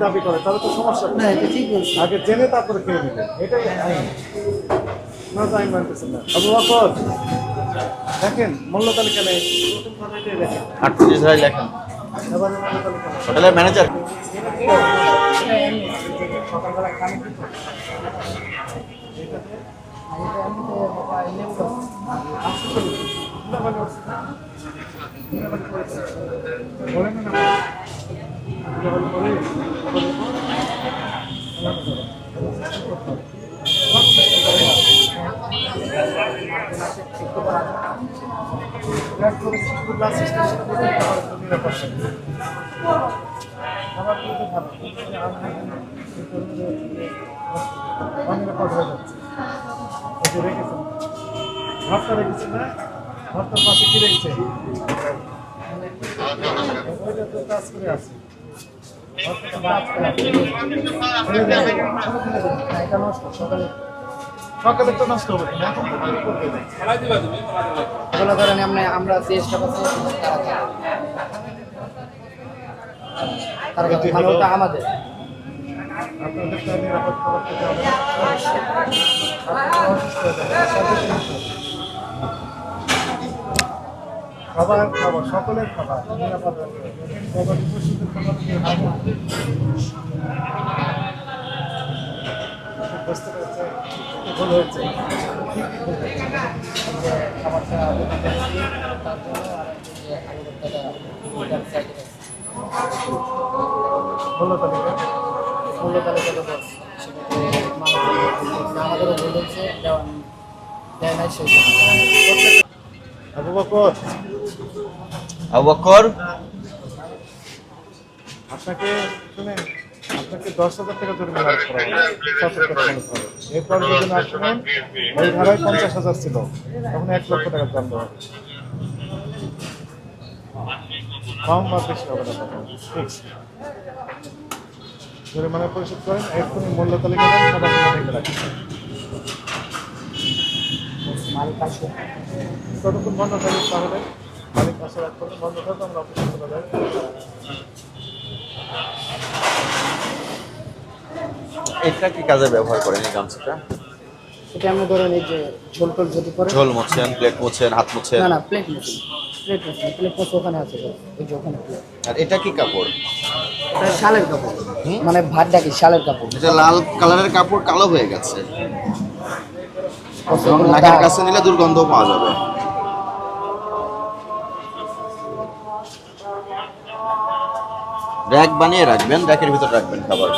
দাবি করে তাহলে তো সমস্যা না এটা ঠিক বলছি। আগে জেনে তারপরে খেয়ে নিবে এটাই আইন না তো আইন মানতেছেন না আবু বকর দেখেন মূল্য তালিকা নেই দেখেন 38 ভাই লেখেন এবারে মূল্য তালিকা নেই। হোটেলের ম্যানেজার সকালবেলা খান কি তো? বলেন না ভাতটা রেখেছেন না ভাতটার পাশে কি রেখেছে ওইটা তো কাজ করে আছে সকালে তো নষ্ট হবে না এখন তো কি করবে এগুলো ধরেন আমরা চেষ্টা করছি তারা ভালো ওটা আমাদের আপনাদের তো নিরাপদ খাবার খেতে হবে আপনারা অসুস্থ হয়ে যাবেন। খাবার খাবার সকলের খাবার নিরাপদ রাখতে হবে। গবাদি পশুদের খাবার খেয়ে খাবো। বুঝতে পেরেছে ভুল হয়েছে খাবারটা তার জন্য আর যে আলু মূল্য তালিকা মূল্য তালিকা তো বস সেটাতে আমাদেরও বলেছে দেয় নাই সেই আবু বকর আবু বকর আপনাকে শুনেন আপনাকে 10,000 টাকা জরিমানা করা হবে সতর্ক থাকতে হবে এরপর যদি না শুনেন ওই ধারায় 50,000 ছিল তখন 1 লক্ষ টাকা দণ্ড হবে কম বা বেশি হবে না তখন ফিক্স জরিমানা পরিশোধ করেন এক্ষুনি মূল্য তালিকা দেন খাবার রেখে রাখেন মালিক আসে ততক্ষণ বন্ধ থাকবে তাহলে মালিক আসার এক পর্যন্ত বন্ধ থাকবে আমরা অফিসে চলে যাই এটা কি কাজে ব্যবহার করেন এই গামছাটা এটা আমরা ধরেন এই যে ঝোল টোল যদি করে ঝোল মুছছেন প্লেট মুছছেন হাত মুছছেন না প্লেট মুছি প্লেট মুছি ওখানে আছে ওই যে ওখানে প্লেট আর এটা কি কাপড় এটা শালের কাপড় মানে ভাত ডাকি শালের কাপড় এটা লাল কালারের কাপড় কালো হয়ে গেছে এবং নাকের কাছে নিলে দুর্গন্ধ পাওয়া যাবে র‍্যাক বানিয়ে রাখবেন র‍্যাকের ভিতর রাখবেন খাবার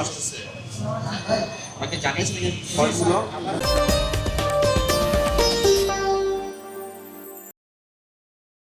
আসতেছে আমাকে জানিয়েছিলেন